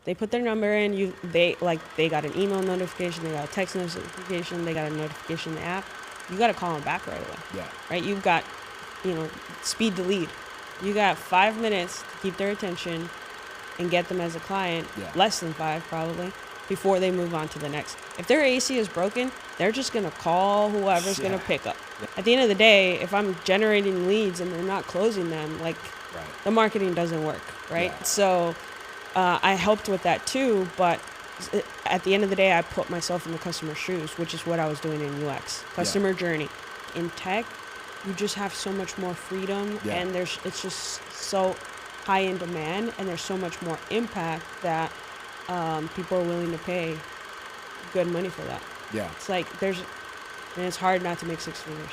They put their number in. They got an email notification, they got a text notification, they got a notification in the app. You got to call them back right away. Yeah. Right. You've got, speed to lead. You got 5 minutes to keep their attention and get them as a client. Yeah. Less than 5 probably, before they move on to the next. If their AC is broken, they're just gonna call whoever's gonna pick up. Yeah. At the end of the day, if I'm generating leads and they're not closing them, like the marketing doesn't work, right? Yeah. So I helped with that too, but at the end of the day, I put myself in the customer's shoes, which is what I was doing in UX, customer journey. In tech, you just have so much more freedom, and it's just so high in demand, and there's so much more impact that people are willing to pay good money for that. Yeah. It's like and it's hard not to make 6 figures.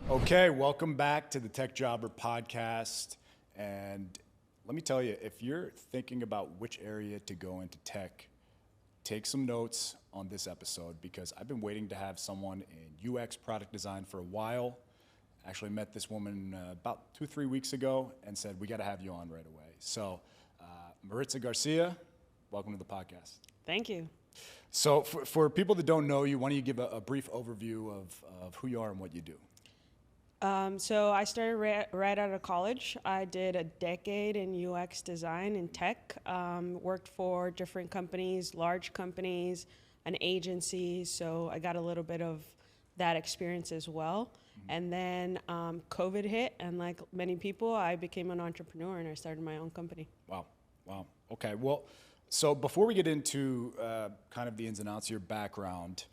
Okay, welcome back to the Tech Jobber podcast. And let me tell you, if you're thinking about which area to go into tech, take some notes on this episode, because I've been waiting to have someone in UX product design for a while. Actually met this woman about 2-3 weeks ago and said, we got to have you on right away. So Maritza Garcia, welcome to the podcast. Thank you. So for people that don't know you, why don't you give a brief overview of who you are and what you do? So I started right out of college. I did a decade in UX design and tech, worked for different companies, large companies, an agency. So I got a little bit of that experience as well. Mm-hmm. And then COVID hit, and like many people, I became an entrepreneur and I started my own company. Wow. Okay. Well, so before we get into kind of the ins and outs of your background,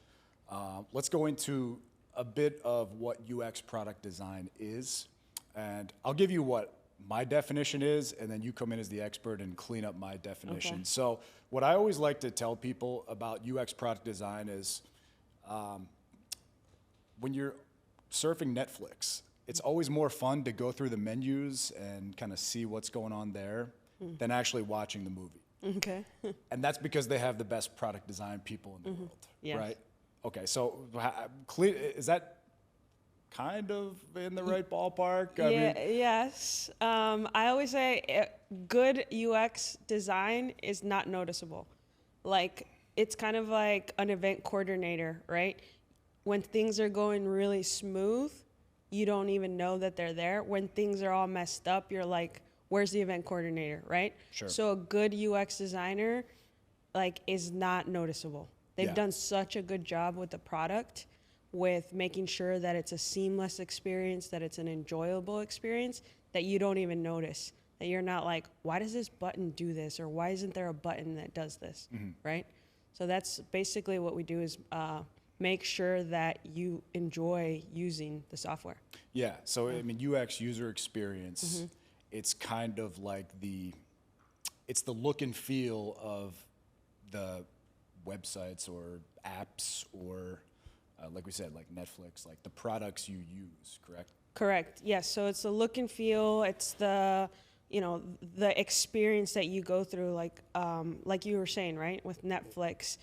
let's go into a bit of what UX product design is. And I'll give you what my definition is, and then you come in as the expert and clean up my definition. Okay. So what I always like to tell people about UX product design is when you're surfing Netflix, it's always more fun to go through the menus and kind of see what's going on there than actually watching the movie. Okay. And that's because they have the best product design people in the world, Yes. right? Okay, so is that kind of in the right ballpark? Yes. I always say good UX design is not noticeable. Like, it's kind of like an event coordinator, right? When things are going really smooth, you don't even know that they're there. When things are all messed up, you're like, where's the event coordinator, right? Sure. So a good UX designer, like, is not noticeable. They've done such a good job with the product, with making sure that it's a seamless experience, that it's an enjoyable experience, that you don't even notice. That you're not like, why does this button do this? Or why isn't there a button that does this, right? So that's basically what we do, is make sure that you enjoy using the software. Yeah, so I mean, UX, user experience, it's kind of like it's the look and feel of the websites or apps or like we said, like Netflix, like the products you use, correct? Correct. Yes. So it's the look and feel. It's the experience that you go through, like you were saying, right? With Netflix,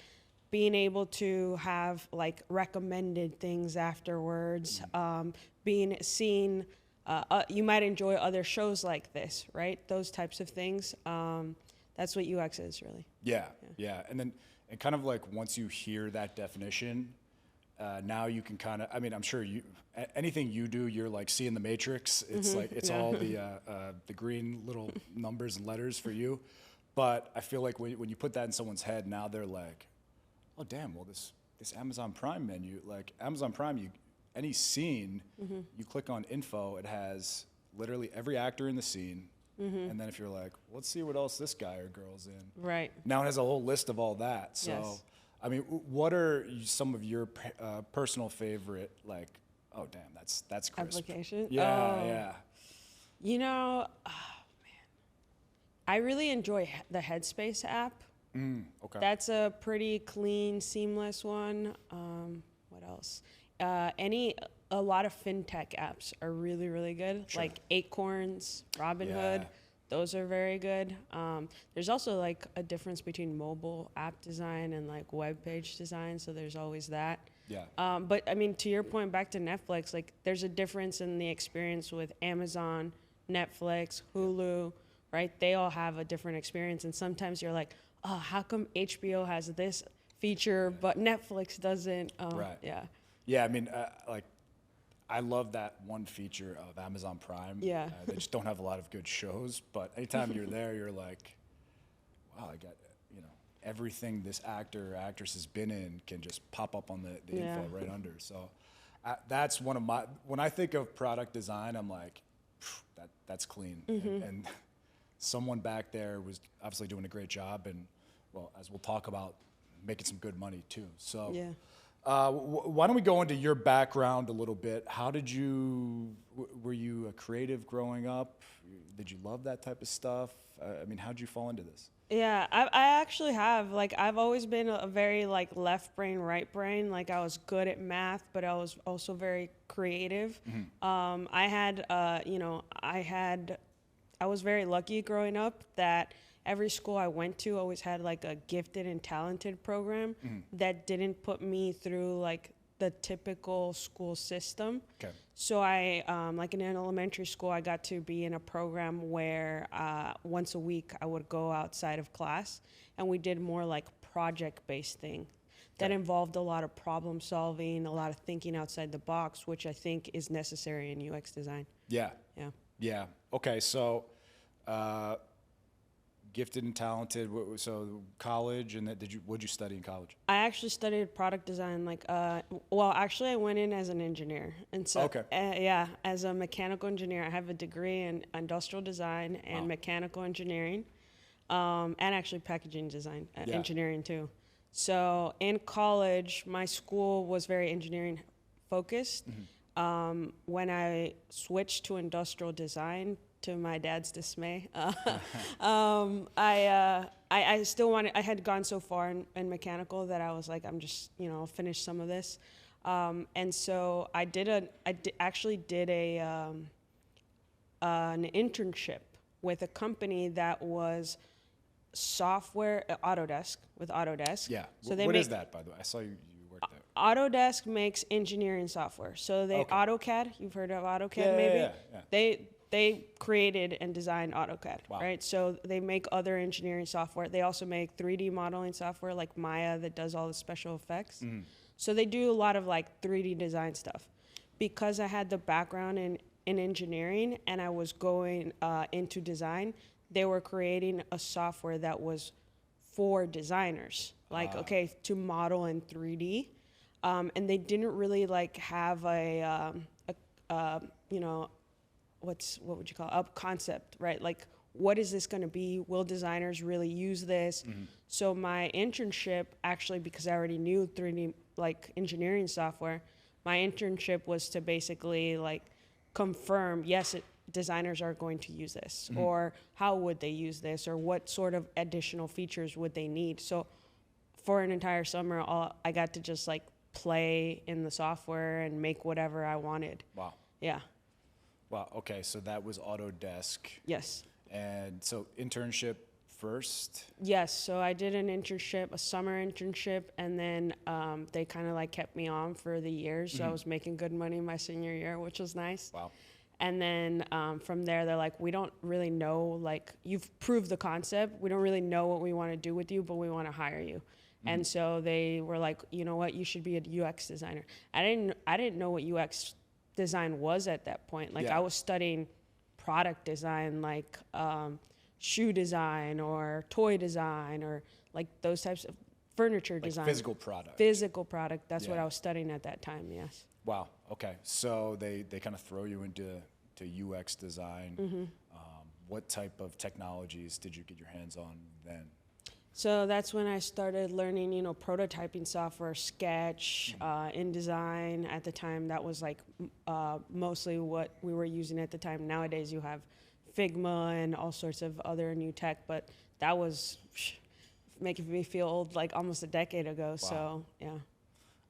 being able to have like recommended things afterwards, being seen. You might enjoy other shows like this, right? Those types of things. That's what UX is, really. Yeah. And then, and kind of like once you hear that definition, now you can kind of, I mean, I'm sure anything you do, you're like seeing the matrix. It's like, it's all the green little numbers and letters for you. But I feel like when you put that in someone's head, now they're like, oh damn, well this Amazon Prime menu, like Amazon Prime, any scene, you click on info, it has literally every actor in the scene. And then if you're like, let's see what else this guy or girl's in. Right. Now it has a whole list of all that. So, Yes. I mean, what are some of your personal favorite, like, oh damn, that's crisp. Application? Yeah. You know, man, I really enjoy the Headspace app. Okay. That's a pretty clean, seamless one. What else? A lot of fintech apps are really, really good. Sure. Like Acorns, Robinhood. Those are very good. There's also like a difference between mobile app design and like web page design. So there's always that. Yeah. But I mean, to your point, back to Netflix, like there's a difference in the experience with Amazon, Netflix, Hulu, right? They all have a different experience. And sometimes you're like, oh, how come HBO has this feature, but Netflix doesn't? Right. Yeah. Yeah. I mean, like, I love that one feature of Amazon Prime. Yeah. They just don't have a lot of good shows, but anytime you're there, you're like, wow, I got, everything this actor or actress has been in can just pop up on the info right under. So that's one of my, when I think of product design, I'm like, that's clean. And someone back there was obviously doing a great job, and well, as we'll talk about, making some good money too. So Yeah. Why don't we go into your background a little bit? How did were you a creative growing up? Did you love that type of stuff? I mean, how did you fall into this? Yeah, I actually have. Like, I've always been a very, like, left brain, right brain. Like, I was good at math, but I was also very creative. I was very lucky growing up that every school I went to always had, like, a gifted and talented program that didn't put me through, like, the typical school system. Okay. So I, like in an elementary school, I got to be in a program where once a week I would go outside of class, and we did more like project-based thing that involved a lot of problem solving, a lot of thinking outside the box, which I think is necessary in UX design. Yeah. Yeah. Yeah. Okay. So, gifted and talented. So college, and what'd you study in college? I actually studied product design. Like, actually, I went in as an engineer, and so as a mechanical engineer, I have a degree in industrial design and mechanical engineering, and actually packaging design engineering too. So in college, my school was very engineering focused. When I switched to industrial design, to my dad's dismay, I still wanted. I had gone so far in mechanical that I was like, I'm just I'll finish some of this, and so I actually did an internship with a company that was software Autodesk. Yeah. So what is that, by the way? I saw you worked there. Autodesk makes engineering software. So AutoCAD, you've heard of AutoCAD maybe? Yeah. They created and designed AutoCAD, right? So they make other engineering software. They also make 3D modeling software like Maya that does all the special effects. So they do a lot of like 3D design stuff. Because I had the background in engineering and I was going into design, they were creating a software that was for designers, like, to model in 3D. And they didn't really like have what would you call it? A concept, right? Like, what is this going to be? Will designers really use this? So my internship, actually, because I already knew 3D like engineering software, my internship was to basically like confirm, yes, designers are going to use this, or how would they use this, or what sort of additional features would they need. So for an entire summer, I got to just like play in the software and make whatever I wanted. Wow. Yeah. Wow. Okay. So that was Autodesk. Yes. And so internship first? Yes. So I did an internship, a summer internship, and then they kind of like kept me on for the year. So I was making good money my senior year, which was nice. Wow. And then from there, they're like, we don't really know, like, you've proved the concept. We don't really know what we want to do with you, but we want to hire you. And so they were like, you know what, you should be a UX designer. I didn't know what UX design was at that point. Like, I was studying product design, like shoe design or toy design or like those types of furniture design. Physical product. Physical product. That's what I was studying at that time, yes. Wow. Okay. So they kind of throw you into UX design. What type of technologies did you get your hands on then? So that's when I started learning, prototyping software, Sketch, InDesign. At the time, that was like mostly what we were using at the time. Nowadays, you have Figma and all sorts of other new tech, but that was making me feel old, like almost a decade ago. Wow. So, yeah.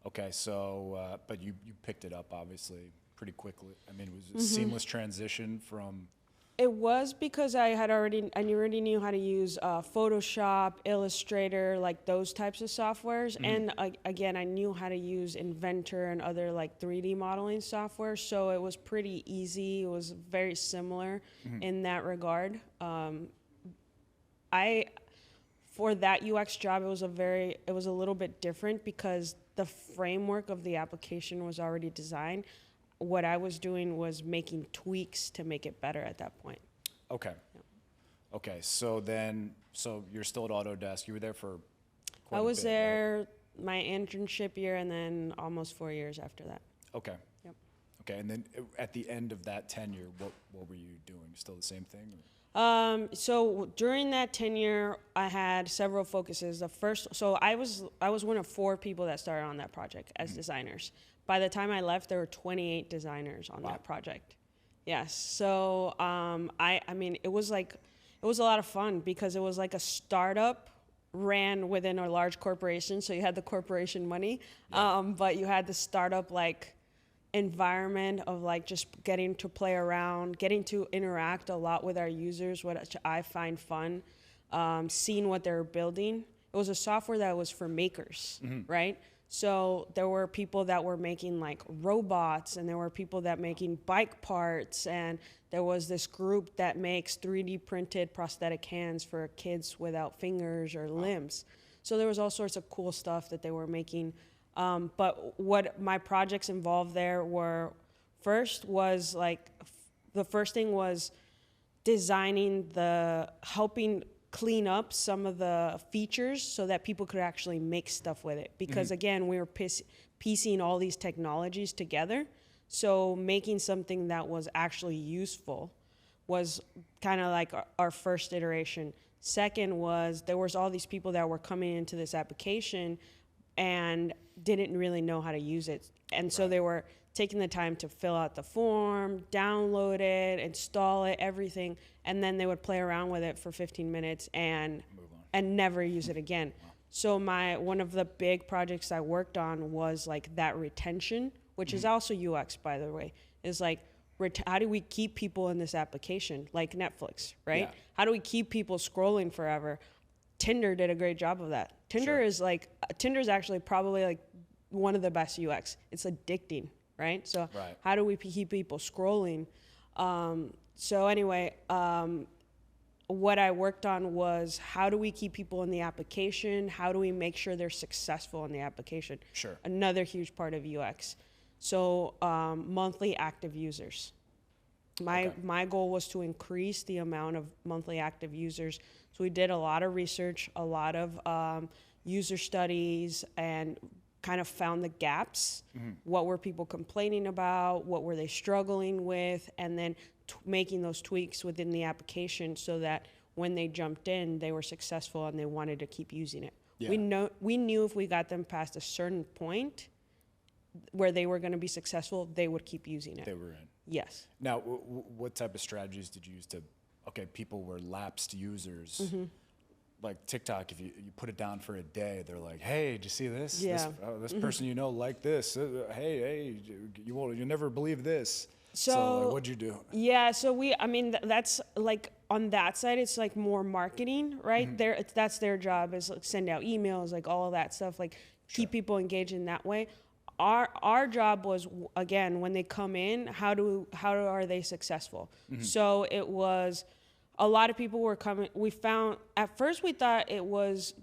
Okay, so, but you picked it up, obviously, pretty quickly. I mean, it was a seamless transition from It was because I already knew how to use Photoshop, Illustrator, like those types of softwares. And again, I knew how to use Inventor and other like 3D modeling software. So it was pretty easy. It was very similar in that regard. For that UX job, it was a little bit different because the framework of the application was already designed. What I was doing was making tweaks to make it better at that point. Okay. Yeah. Okay. So you're still at Autodesk. You were there for quite I a was bit, there right? my internship year and then almost 4 years after that. Okay. Yep. Okay. And then at the end of that tenure, what were you doing? Still the same thing? So during that tenure, I had several focuses. I was one of 4 people that started on that project as designers. By the time I left, there were 28 designers on that project. Yes. So I mean, it was a lot of fun because it was like a startup ran within a large corporation. So you had the corporation money, but you had the startup like environment of like just getting to play around, getting to interact a lot with our users, which I find fun, seeing what they're building. It was a software that was for makers, right? So there were people that were making like robots, and there were people that making bike parts, and there was this group that makes 3D printed prosthetic hands for kids without fingers or limbs. So there was all sorts of cool stuff that they were making. But what my projects involved there were, the first thing was designing helping clean up some of the features so that people could actually make stuff with it. Because again, we were piecing all these technologies together. So making something that was actually useful was kind of like our first iteration. Second was there was all these people that were coming into this application and didn't really know how to use it. And so they were taking the time to fill out the form, download it, install it, everything, and then they would play around with it for 15 minutes and never use it again. Wow. So one of the big projects I worked on was like that retention, which is also UX, by the way, is like, how do we keep people in this application, like Netflix, right? Yeah. How do we keep people scrolling forever? Tinder did a great job of that. Tinder is actually probably like one of the best UX. It's addicting, right? So how do we keep people scrolling? So anyway, what I worked on was how do we keep people in the application? How do we make sure they're successful in the application? Sure. Another huge part of UX. So monthly active users. My goal was to increase the amount of monthly active users. So we did a lot of research, a lot of user studies, and kind of found the gaps. What were people complaining about? What were they struggling with? And then making those tweaks within the application so that when they jumped in, they were successful and they wanted to keep using it. Yeah. We knew if we got them past a certain point where they were going to be successful, they would keep using it. They were in. Yes. Now, what type of strategies did you use people were lapsed users? Like TikTok, if you put it down for a day, they're like, hey, did you see this? Yeah. This person you know liked this. Hey, you'll never believe this. So like, what'd you do? Yeah, so that's like on that side, it's like more marketing, right? That's their job, is like send out emails, like all of that stuff, like keep people engaged in that way. Our job was, again, when they come in, how are they successful? So it was, a lot of people were coming. We found, at first we thought it was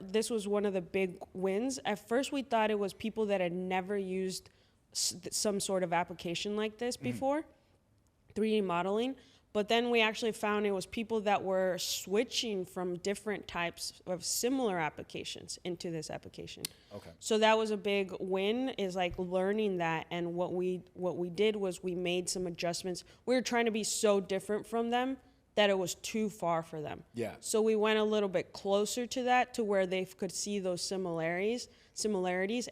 this was one of the big wins. At first we thought it was people that had never used some sort of application like this before, 3D modeling. But then we actually found it was people that were switching from different types of similar applications into this application. Okay. So that was a big win, is like learning that. And what we did was we made some adjustments. We were trying to be so different from them that it was too far for them. Yeah. So we went a little bit closer to that, to where they could see those similarities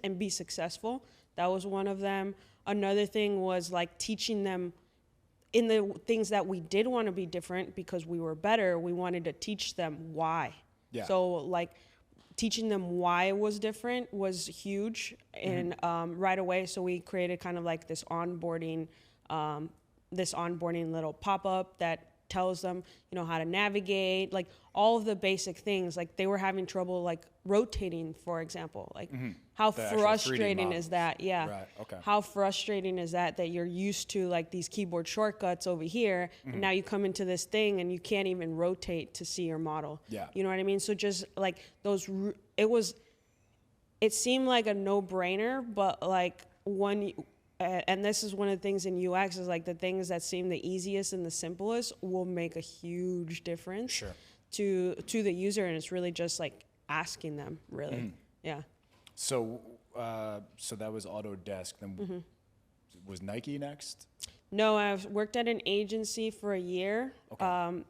and be successful. That was one of them. Another thing was like teaching them in the things that we did want to be different because we were better. We wanted to teach them why. Yeah. So like teaching them why it was different was huge, and right away. So we created kind of like this onboarding little pop-up that tells them, you know, how to navigate, like all of the basic things. Like they were having trouble like rotating, for example. Like how The actual 3D frustrating models. is that? Yeah. Right, okay. How frustrating is that you're used to like these keyboard shortcuts over here, and now you come into this thing and you can't even rotate to see your model. Yeah. You know what I mean? So just like it seemed like a no-brainer, but like and this is one of the things in UX is like the things that seem the easiest and the simplest will make a huge difference Sure. to the user, and it's really just like asking them, really. Yeah. So that was Autodesk. Then was Nike next? No, I worked at an agency for a year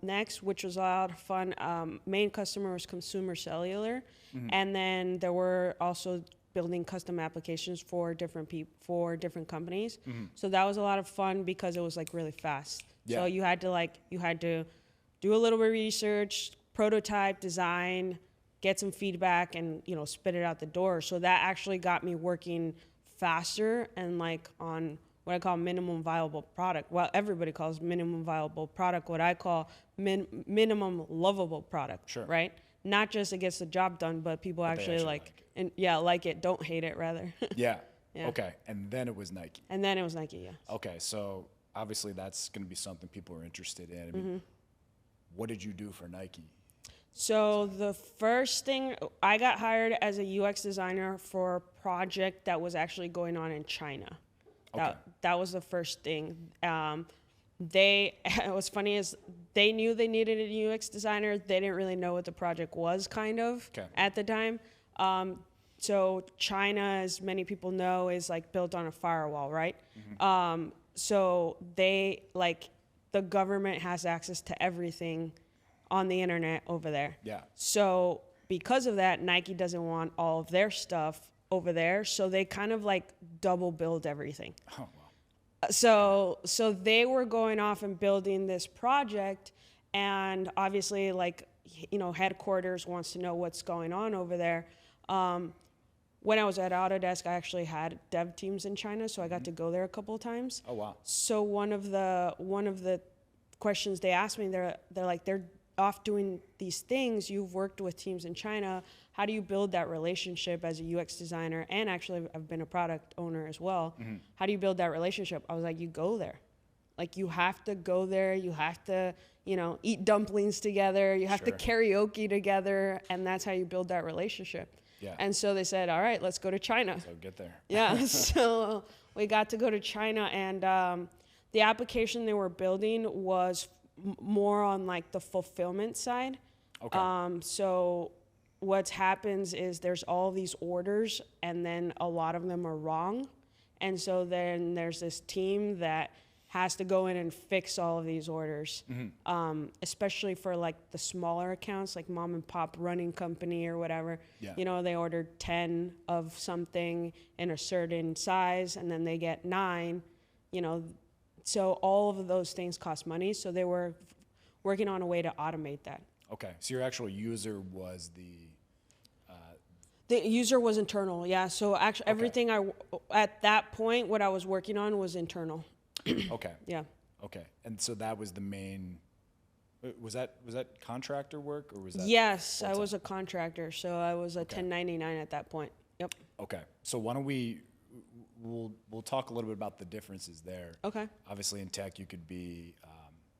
next, which was a lot of fun. Main customer was Consumer Cellular, and then there were also building custom applications for different companies. So that was a lot of fun because it was like really fast. Yeah. So you had to do a little bit of research, prototype, design, get some feedback, and you know, spit it out the door. So that actually got me working faster and like on what I call minimum viable product. Well, everybody calls minimum viable product. What I call minimum lovable product. Sure. Right? Not just it gets the job done, but people actually like it. Don't hate it, rather. Yeah. Yeah. Okay. And then it was Nike. And then it was Nike, yeah. Okay. So obviously that's going to be something people are interested in. I mean, what did you do for Nike? So the first thing, I got hired as a UX designer for a project that was actually going on in China. Okay. That was the first thing. What's funny is they knew they needed a UX designer. They didn't really know what the project was at the time. So China, as many people know, is like built on a firewall, right? So the government has access to everything on the internet over there. Yeah. So because of that, Nike doesn't want all of their stuff over there. So they kind of like double build everything. Oh, wow. So they were going off and building this project, and obviously, like, you know, headquarters wants to know what's going on over there. When I was at Autodesk, I actually had dev teams in China, so I got to go there a couple of times. Oh, wow. So one of the questions they asked me, they're like, they're off doing these things. You've worked with teams in China. How do you build that relationship as a UX designer? And actually, I've been a product owner as well. How do you build that relationship? I was like, you go there. Like, you have to go there. You have to, you know, eat dumplings together. You have to karaoke together. And that's how you build that relationship. Yeah. And so they said, all right, let's go to China. So get there. Yeah. So we got to go to China. And the application they were building was more on like the fulfillment side. Okay. So what happens is there's all these orders, and then a lot of them are wrong. And so then there's this team that has to go in and fix all of these orders, especially for like the smaller accounts, like mom and pop running company or whatever. Yeah. You know, they ordered 10 of something in a certain size, and then they get 9, you know. So all of those things cost money. So they were working on a way to automate that. Okay. So your actual user was The user was internal, yeah. So actually, everything at that point, what I was working on was internal. Okay. Yeah. Okay. And so that was the main. Was that contractor work, or was that? Yes, full-time? I was a contractor, so I was a 1099 at that point. Yep. Okay. So why don't we'll talk a little bit about the differences there. Okay. Obviously, in tech, you could be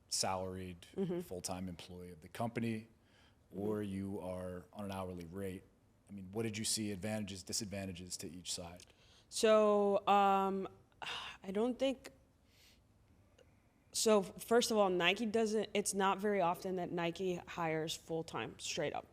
salaried, full-time employee of the company, or you are on an hourly rate. I mean, what did you see advantages, disadvantages to each side? So I don't think. So first of all, Nike doesn't. It's not very often that Nike hires full-time, straight up.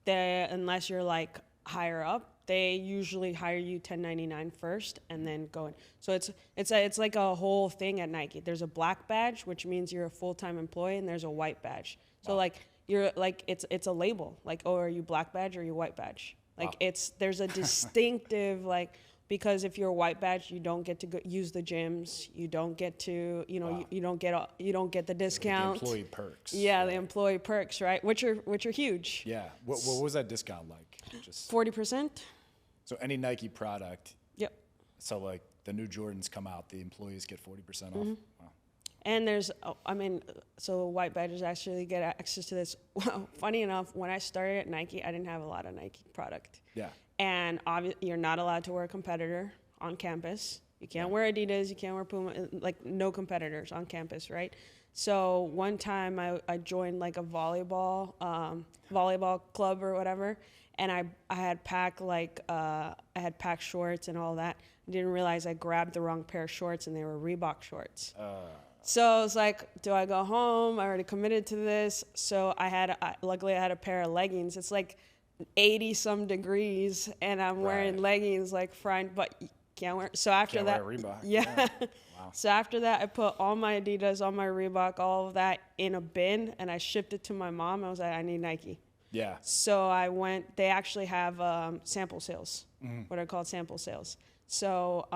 Unless you're like higher up. They usually hire you 1099 first and then go in. So it's like a whole thing at Nike. There's a black badge, which means you're a full-time employee, and there's a white badge. So like you're like it's a label. Like, oh, are you black badge or are you white badge? Like there's a distinctive like, because if you're a white badge, you don't get to use the gyms. You don't get to, you know, you don't get the discount. The employee perks. Yeah, right? The employee perks, right? Which are huge. Yeah. What was that discount like? Just 40%. So any Nike product. Yep. So like the new Jordans come out, the employees get 40% off. Wow. And there's, so white badges actually get access to this. Well, funny enough, when I started at Nike, I didn't have a lot of Nike product. Yeah. And you're not allowed to wear a competitor on campus. You can't wear Adidas, you can't wear Puma, like no competitors on campus, right? So one time I joined like a volleyball club or whatever, and I had packed shorts and all that. I didn't realize I grabbed the wrong pair of shorts, and they were Reebok shorts. So I was like, do I go home? I already committed to this. So luckily I had a pair of leggings. It's like 80 some degrees, and I'm wearing leggings like frying, but you can't wear. So after Can't that, wear Reebok. yeah. Wow. So after that, I put all my Adidas, all my Reebok, all of that in a bin, and I shipped it to my mom. I was like, I need Nike. Yeah. So I went. They actually have sample sales, what are called sample sales. So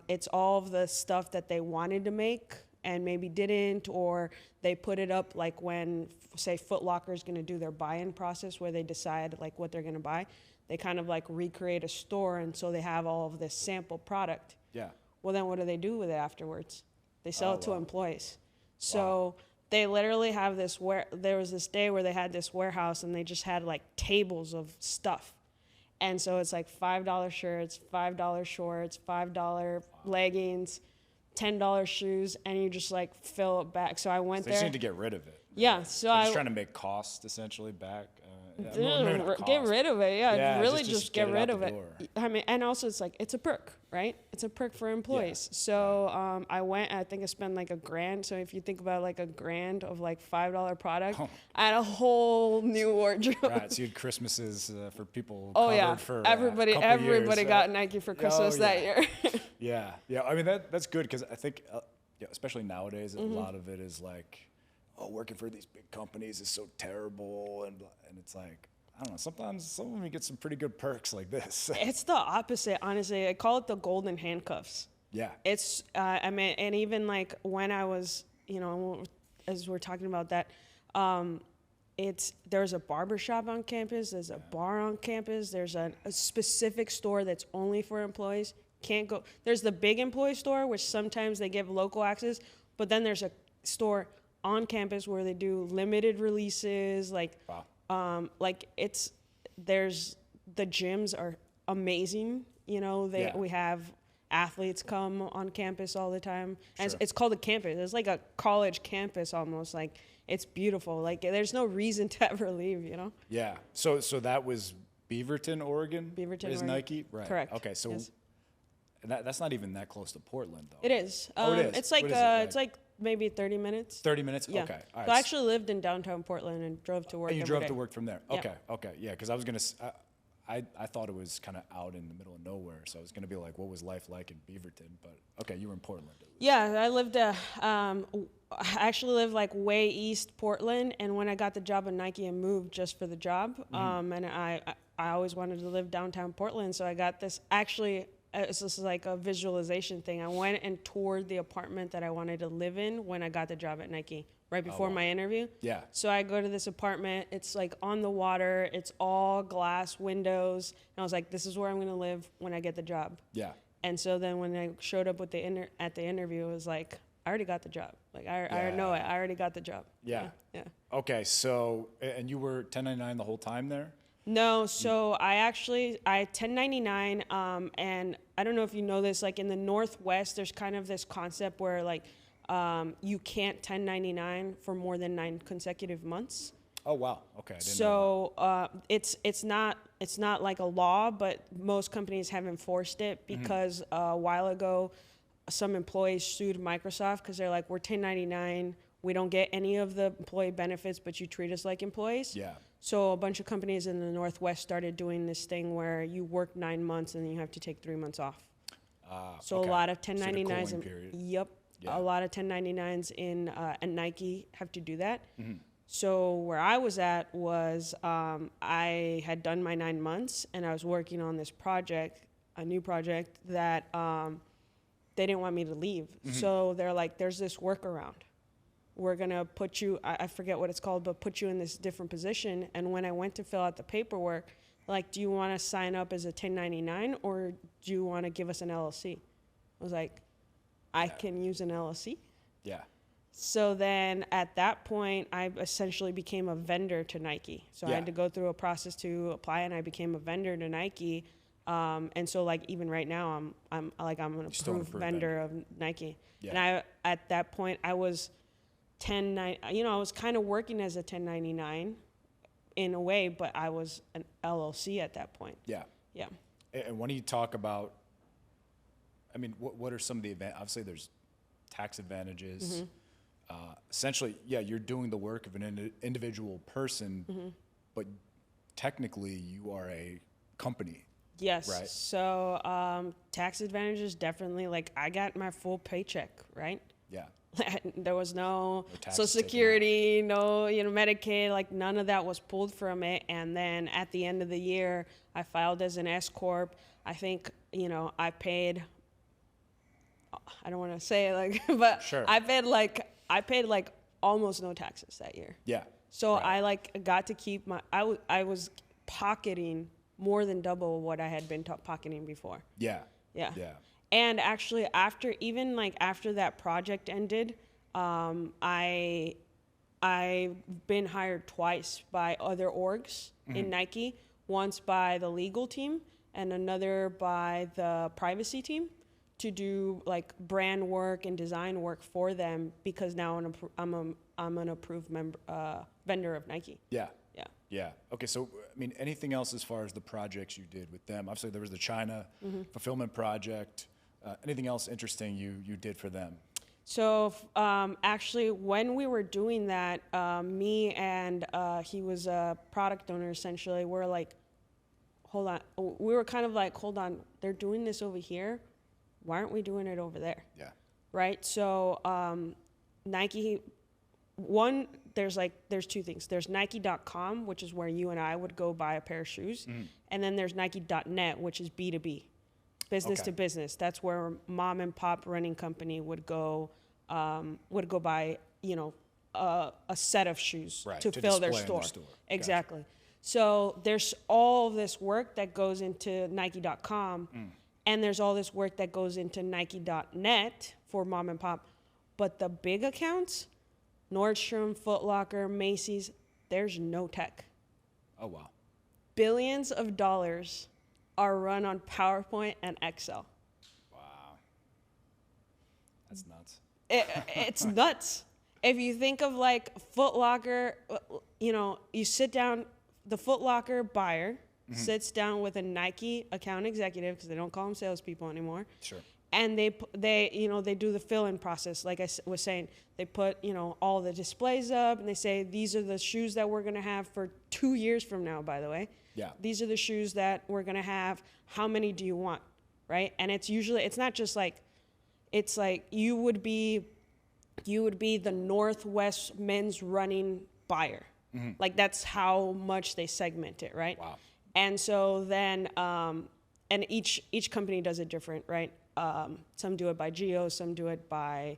it's all of the stuff that they wanted to make and maybe didn't, or they put it up like when, say, Foot Locker is going to do their buy-in process where they decide like what they're going to buy. They kind of like recreate a store, and so they have all of this sample product. Yeah. Well, then what do they do with it afterwards? They sell it to employees. So they literally have this there was this day where they had this warehouse, and they just had like tables of stuff. And so it's like $5 shirts, $5 shorts, $5 leggings, $10 shoes, and you just like fill it back. So I went They there. just need to get rid of it. Yeah, so They're just trying to make cost essentially back. Get rid of it. Yeah, really just get rid of it. door. I mean, and also it's like, it's a perk, right? It's a perk for employees. So I went, I think I spent like $1,000. So if you think about like $1,000 of like $5 product, I had a whole new wardrobe. Right, so you had Christmases for people Oh covered yeah, for everybody years, got Nike for Christmas that year. Yeah. I mean, that's good because I think, especially nowadays, a lot of it is like, oh, working for these big companies is so terrible, and it's like, I don't know. Sometimes some of them get some pretty good perks like this. It's the opposite, honestly. I call it the golden handcuffs. Yeah. It's, I mean, and even like when I was, as we're talking about that, there's a barber shop on campus, there's a bar on campus, there's a specific store that's only for employees. Can't go. There's the big employee store, which sometimes they give local access, but then there's a store on campus where they do limited releases, the gyms are amazing. We have athletes come on campus all the time. And it's called a campus. It's like a college campus almost. Like, it's beautiful. Like, there's no reason to ever leave, Yeah. So that was Beaverton, Oregon? Beaverton, is Oregon. Nike? Right. Correct. Okay, so yes. that's not even that close to Portland, though. It is. Oh, it is? It's like, What is it, it's like maybe 30 minutes. 30 minutes? Yeah. Okay. All right. So I actually lived in downtown Portland and drove to work And you every drove day. to work from there? Yeah. Okay. Yeah, because I was going to... I thought it was kind of out in the middle of nowhere, so I was going to be like, what was life like in Beaverton? But, okay, you were in Portland. Yeah, I lived... I actually lived, like, way east Portland, and when I got the job at Nike, I moved just for the job. And I always wanted to live downtown Portland, so I got this... Actually... This is like a visualization thing. I went and toured the apartment that I wanted to live in when I got the job at Nike, right before my interview. Yeah. So I go to this apartment. It's like on the water. It's all glass windows. And I was like, this is where I'm going to live when I get the job. Yeah. And so then when I showed up with at the interview, it was like, I already got the job. Like, I know it. I already got the job. Yeah. Okay, so, and you were 1099 the whole time there? No, so I 1099, and I don't know if you know this, like in the Northwest, there's kind of this concept where like you can't 1099 for more than 9 consecutive months. Oh wow, okay. I didn't know that. it's not like a law, but most companies have enforced it because a while ago, some employees sued Microsoft because they're like, we're 1099, we don't get any of the employee benefits, but you treat us like employees. Yeah. So a bunch of companies in the Northwest started doing this thing where you work 9 months and then you have to take 3 months off. So okay. a lot of So the 1099s. cooling period. Yep. Yeah. A lot of 1099s in at Nike have to do that. So where I was at was I had done my 9 months and I was working on this project, a new project that they didn't want me to leave. So they're like, there's this workaround. We're going to put you, I forget what it's called, but put you in this different position. And when I went to fill out the paperwork, like, do you want to sign up as a 1099 or do you want to give us an LLC? I was like, I can use an LLC. Yeah. So then at that point, I essentially became a vendor to Nike. So I had to go through a process to apply, and I became a vendor to Nike. And so like even right now, I'm an approved vendor of Nike. Yeah. And at that point, I was I was kind of working as a 1099 in a way, but I was an LLC at that point. Yeah. Yeah. And when you talk about, I mean, what are some of the obviously there's tax advantages. Essentially, yeah, you're doing the work of an individual person, but technically you are a company. Yes. Right. So tax advantages, definitely. Like I got my full paycheck, right? Yeah. There was no Social Security, no, Medicaid, like none of that was pulled from it. And then at the end of the year, I filed as an S Corp. I think, I paid, I don't want to say like, but sure. I paid like almost no taxes that year. Yeah. So I got to keep I was pocketing more than double what I had been pocketing before. Yeah. Yeah. Yeah. And actually, after that project ended, I've been hired twice by other orgs in Nike. Once by the legal team and another by the privacy team to do like brand work and design work for them because now I'm an approved vendor of Nike. Yeah. Yeah. Yeah. Okay. So, I mean, anything else as far as the projects you did with them? Obviously, there was the China fulfillment project. Anything else interesting you did for them? So actually, when we were doing that, me and he was a product owner, essentially, we're like, hold on. We were kind of like, hold on, they're doing this over here. Why aren't we doing it over there? Yeah. Right? So Nike, there's two things. There's Nike.com, which is where you and I would go buy a pair of shoes. And then there's Nike.net, which is B2B. Business to business. That's where mom and pop running company would go buy, a set of shoes to fill their store. Exactly. Gotcha. So there's all this work that goes into Nike.com, and there's all this work that goes into Nike.net for mom and pop. But the big accounts, Nordstrom, Foot Locker, Macy's, there's no tech. Oh, wow. Billions of dollars are run on PowerPoint and Excel. Wow. That's nuts. It's nuts. If you think of like Foot Locker, you sit down, the Foot Locker buyer sits down with a Nike account executive, because they don't call them salespeople anymore. Sure. And they do the fill-in process. Like I was saying, they put, all the displays up, and they say, these are the shoes that we're going to have for 2 years from now, by the way. Yeah. These are the shoes that we're going to have. How many do you want? Right? And it's not just like, it's like you would be the Northwest men's running buyer. Like that's how much they segment it, right? Wow. And so then, and each company does it different, right? Some do it by geo, some do it by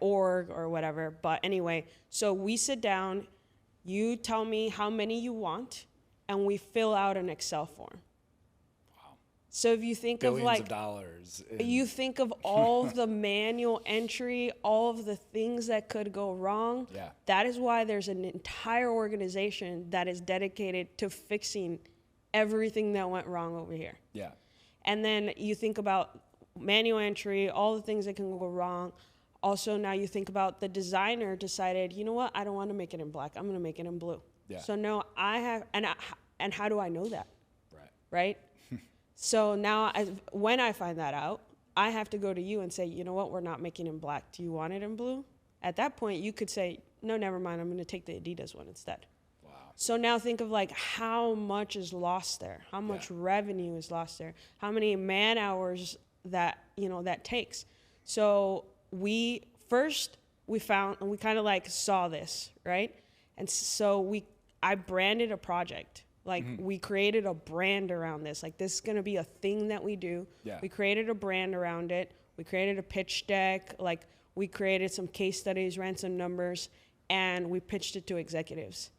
org or whatever. But anyway, so we sit down, you tell me how many you want, and we fill out an Excel form. Wow. So if you think billions of dollars. You think of all the manual entry, all of the things that could go wrong. Yeah. That is why there's an entire organization that is dedicated to fixing everything that went wrong over here. Yeah. And then you think about manual entry, all the things that can go wrong. Also, now you think about the designer decided, you know what, I don't want to make it in black. I'm going to make it in blue. Yeah. So now I have, and how do I know that? Right? So now when I find that out, I have to go to you and say, you know what, we're not making it in black. Do you want it in blue? At that point, you could say, no, never mind. I'm going to take the Adidas one instead. Wow. So now think of like how much is lost there, how much revenue is lost there, how many man hours that takes. So we found, and we kind of like saw this, right? And so I branded a project. Like we created a brand around this. Like this is going to be a thing that we do. Yeah. We created a brand around it. We created a pitch deck. Like we created some case studies, ran some numbers, and we pitched it to executives.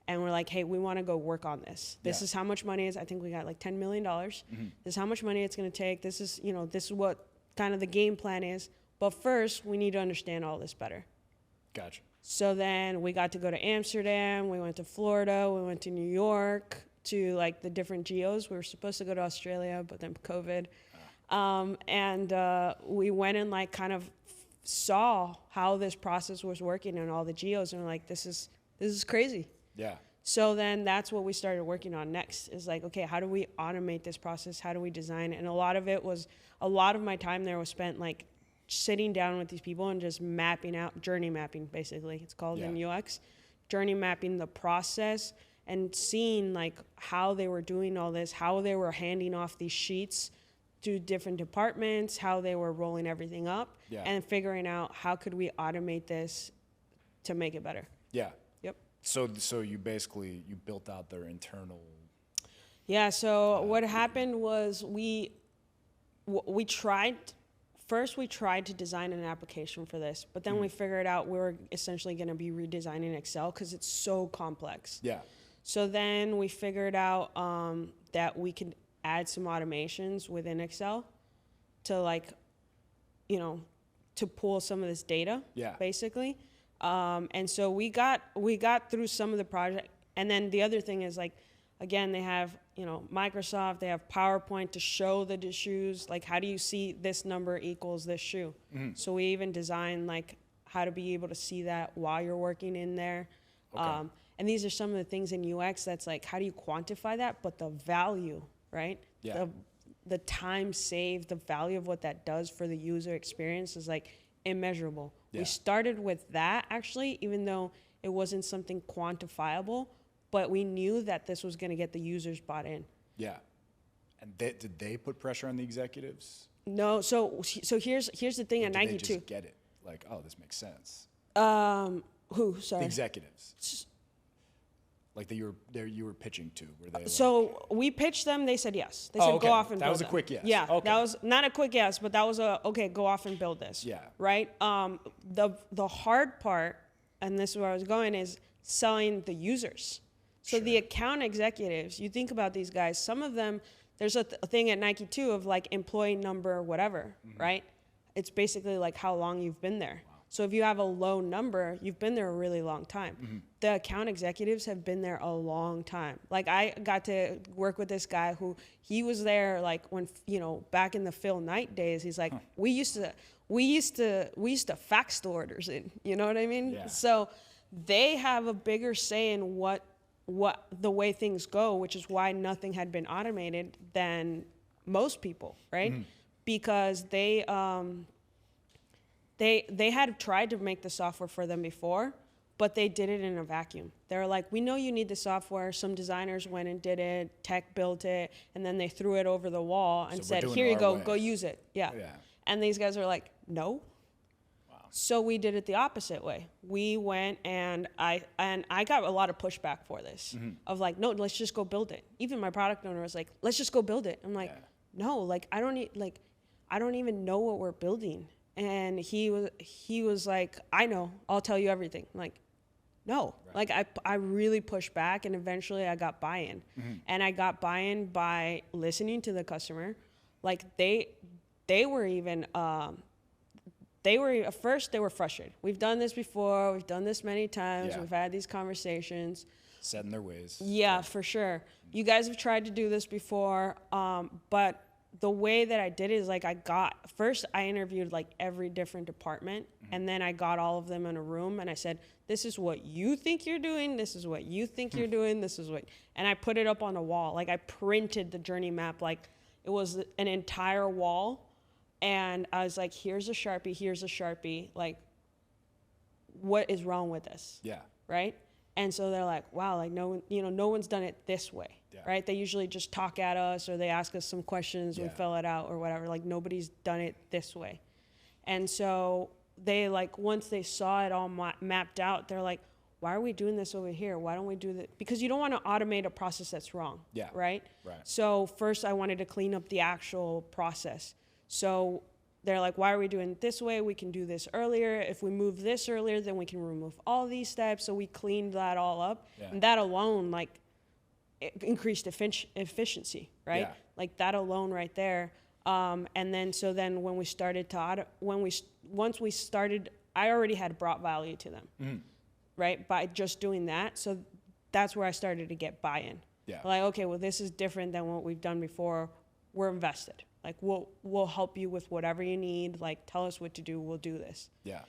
And we're like, hey, we want to go work on this. This is how much money is. I think we got like $10 million. This is how much money it's going to take. This is what kind of the game plan is. But first, we need to understand all this better. Gotcha. So then we got to go to Amsterdam, we went to Florida, we went to New York, to like the different geos. We were supposed to go to Australia, but then COVID. And we went and like kind of saw how this process was working in all the geos, and we're like, this is crazy. Yeah. So then that's what we started working on next, is like, okay, how do we automate this process? How do we design it? And a lot of my time there was spent like sitting down with these people and just mapping out, journey mapping, basically. It's called in UX, journey mapping the process and seeing like how they were doing all this, how they were handing off these sheets to different departments, how they were rolling everything up, and figuring out how could we automate this to make it better. Yeah. Yep. So you basically, you built out their internal. Yeah. So what happened was we tried to design an application for this, but then we figured out we were essentially going to be redesigning Excel because it's so complex. Yeah. So then we figured out that we could add some automations within Excel to like, to pull some of this data, basically. And so we got through some of the project. And then the other thing is like, again, they have, Microsoft, they have PowerPoint to show the shoes. Like, how do you see this number equals this shoe? Mm-hmm. So we even designed like how to be able to see that while you're working in there. Okay. And these are some of the things in UX that's like, how do you quantify that? But the value, right? Yeah. The time saved, the value of what that does for the user experience is like immeasurable. Yeah. We started with that actually, even though it wasn't something quantifiable, but we knew that this was going to get the users bought in. Yeah. And did they put pressure on the executives? No. So here's the thing at Nike too. Did they just get it? Like, oh, this makes sense. Who? Sorry. The executives. Like that you were pitching to, were they? So we pitched them. They said yes. They said go off and build. That was a quick yes. Yeah, okay. That was not a quick yes, but that was okay. Go off and build this. Yeah. Right. The hard part, and this is where I was going, is selling the users. So the account executives, you think about these guys. Some of them, there's a thing at Nike too of like employee number, whatever. Mm-hmm. Right. It's basically like how long you've been there. So if you have a low number, you've been there a really long time. Mm-hmm. The account executives have been there a long time. Like I got to work with this guy who he was there like when, back in the Phil Knight days, he's like, we used to fax the orders in, you know what I mean? Yeah. So they have a bigger say in what the way things go, which is why nothing had been automated than most people, right? Mm-hmm. Because they had tried to make the software for them before, but they did it in a vacuum. They were like, we know you need the software. Some designers went and did it, tech built it, and then they threw it over the wall and said, here you go, go use it. Yeah. And these guys are like, no. Wow. So we did it the opposite way. We went and I got a lot of pushback for this, of like, no, let's just go build it. Even my product owner was like, let's just go build it. I'm like, no, like I don't even know what we're building. And he was like, I know, I'll tell you everything. I'm like, no, like I really pushed back, and eventually I got buy-in. Mm-hmm. And I got buy-in by listening to the customer. Like they were even, at first they were frustrated. We've done this before. We've done this many times. Yeah. We've had these conversations. Set in their ways. Yeah, for sure. You guys have tried to do this before, but the way that I did it is like I interviewed like every different department, and then I got all of them in a room and I said, this is what you think you're doing. This is what you think you're doing. This is what, and I put it up on a wall. Like I printed the journey map. Like it was an entire wall. And I was like, here's a Sharpie, here's a Sharpie. Like, what is wrong with this? Yeah. Right. And so they're like, wow, like no one's done it this way. Yeah. Right? They usually just talk at us or they ask us some questions, we fill it out or whatever. Like nobody's done it this way. And so they like, once they saw it all mapped out, they're like, why are we doing this over here? Why don't we do that? Because you don't want to automate a process that's wrong. Yeah. Right? So first I wanted to clean up the actual process. So they're like, why are we doing it this way? We can do this earlier. If we move this earlier, then we can remove all these steps. So we cleaned that all up. Yeah. And that alone, like, increased efficiency, right? Yeah. Like that alone right there And then, so then when we started to, once we started, I already had brought value to them, right? By just doing that. So that's where I started to get buy-in. Yeah. Like, okay, well, this is different than what we've done before. We're invested. Like, we'll help you with whatever you need. Like, tell us what to do. We'll do this. Yeah.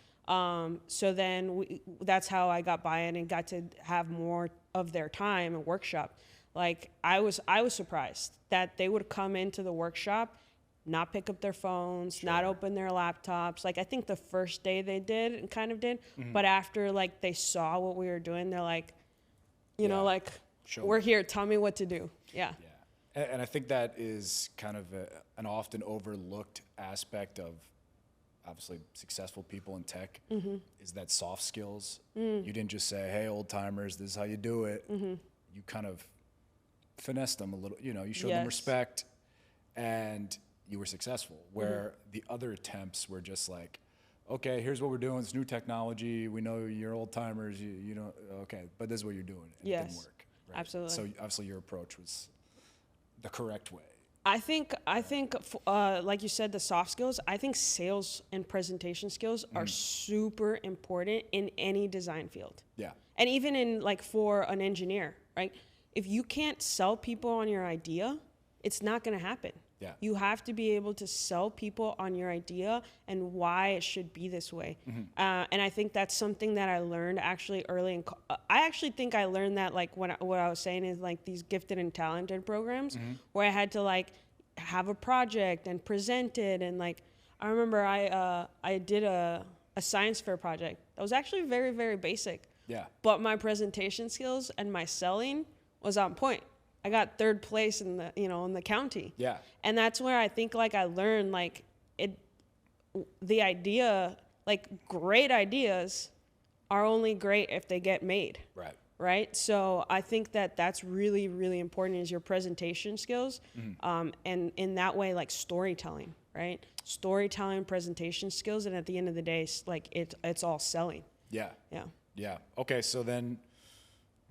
So then that's how I got buy-in and got to have more of their time and workshop. Like, I was surprised that they would come into the workshop, not pick up their phones, not open their laptops. Like, I think the first day they did and kind of did, but after like they saw what we were doing, they're like, you know, like, we're here. Tell me what to do. Yeah. Yeah. And I think that is kind of an often overlooked aspect of obviously successful people in tech is that soft skills. You didn't just say, hey, old timers, this is how you do it. You kind of finessed them a little, you know, you showed them respect and you were successful, where the other attempts were just like, okay, here's what we're doing. It's new technology. We know you're old timers. You know, okay, but this is what you're doing. And it didn't work. Right? Absolutely. So obviously your approach was the correct way. I think, like you said, the soft skills, I think sales and presentation skills are super important in any design field. Yeah. And even in like for an engineer, right? If you can't sell people on your idea, it's not going to happen. Yeah. You have to be able to sell people on your idea and why it should be this way. And I think that's something that I learned actually early in. I actually think I learned that like what I was saying is like these gifted and talented programs where I had to like have a project and present it. And like, I remember I did a science fair project that was actually very, very basic. Yeah. But my presentation skills and my selling was on point. I got third place in the, in the county. Yeah. And that's where I think like I learned like the idea, like great ideas are only great if they get made. Right. Right. So I think that that's really, really important is your presentation skills. And in that way, like storytelling, right? Storytelling, presentation skills. And at the end of the day, like it's all selling. Yeah. Yeah. Yeah. Okay. So then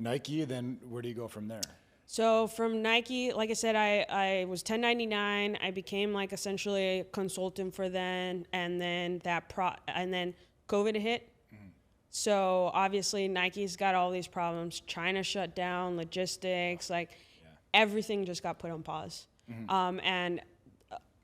Nike, then where do you go from there? So from Nike, like I said, I was 1099. I became like essentially a consultant for them, and then and then COVID hit. So obviously Nike's got all these problems. China shut down, logistics, like everything just got put on pause. And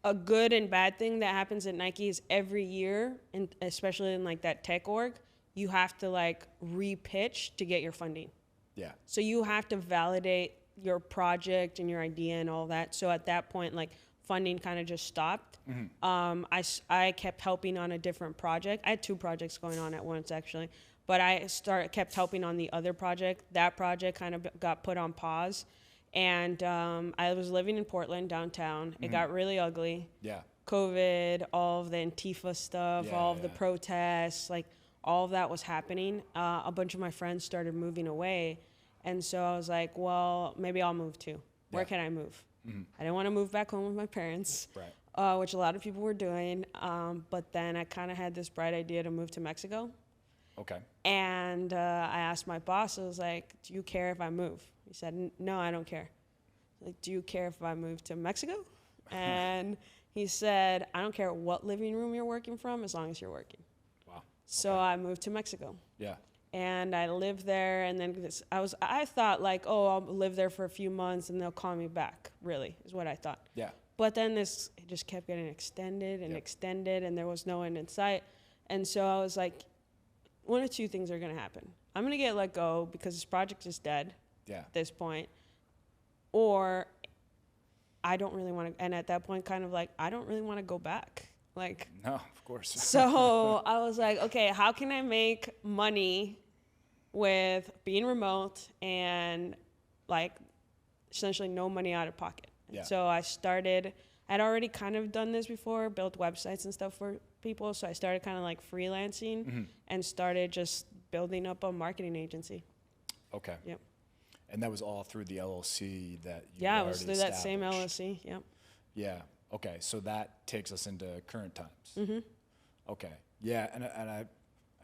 a good and bad thing that happens at Nike is every year, and especially in like that tech org, you have to like re-pitch to get your funding. Yeah. So you have to validate your project and your idea and all that. So at that point, like funding kind of just stopped. I kept helping on a different project. I had 2 projects going on at once actually, but I kept helping on the other project. That project kind of got put on pause. And I was living in Portland downtown. It got really ugly. Yeah. COVID, all of the Antifa stuff, all of the protests, like all of that was happening. A bunch of my friends started moving away. And so I was like, well, maybe I'll move too. Where can I move? I didn't want to move back home with my parents, which a lot of people were doing. But then I kind of had this bright idea to move to Mexico. Okay. And I asked my boss, I was like, do you care if I move? He said, no, I don't care. Like, do you care if I move to Mexico? And he said, I don't care what living room you're working from as long as you're working. Wow. So I moved to Mexico. Yeah. And I lived there, and then I thought like, oh, I'll live there for a few months and they'll call me back, really, is what I thought. Yeah. But then it just kept getting extended and extended, and there was no end in sight. And so I was like, one of 2 things are going to happen. I'm going to get let go because this project is dead at this point, or I don't really want to, and at that point kind of like, I don't really want to go back. Like, no, of course. So I was like, okay, how can I make money with being remote and like essentially no money out of pocket? Yeah. So I'd already kind of done this before, built websites and stuff for people. So I started kind of like freelancing and started just building up a marketing agency. Okay. Yep. And that was all through the LLC that you it was through that same LLC. Yep. Yeah. Okay. So that takes us into current times. Okay. Yeah. And I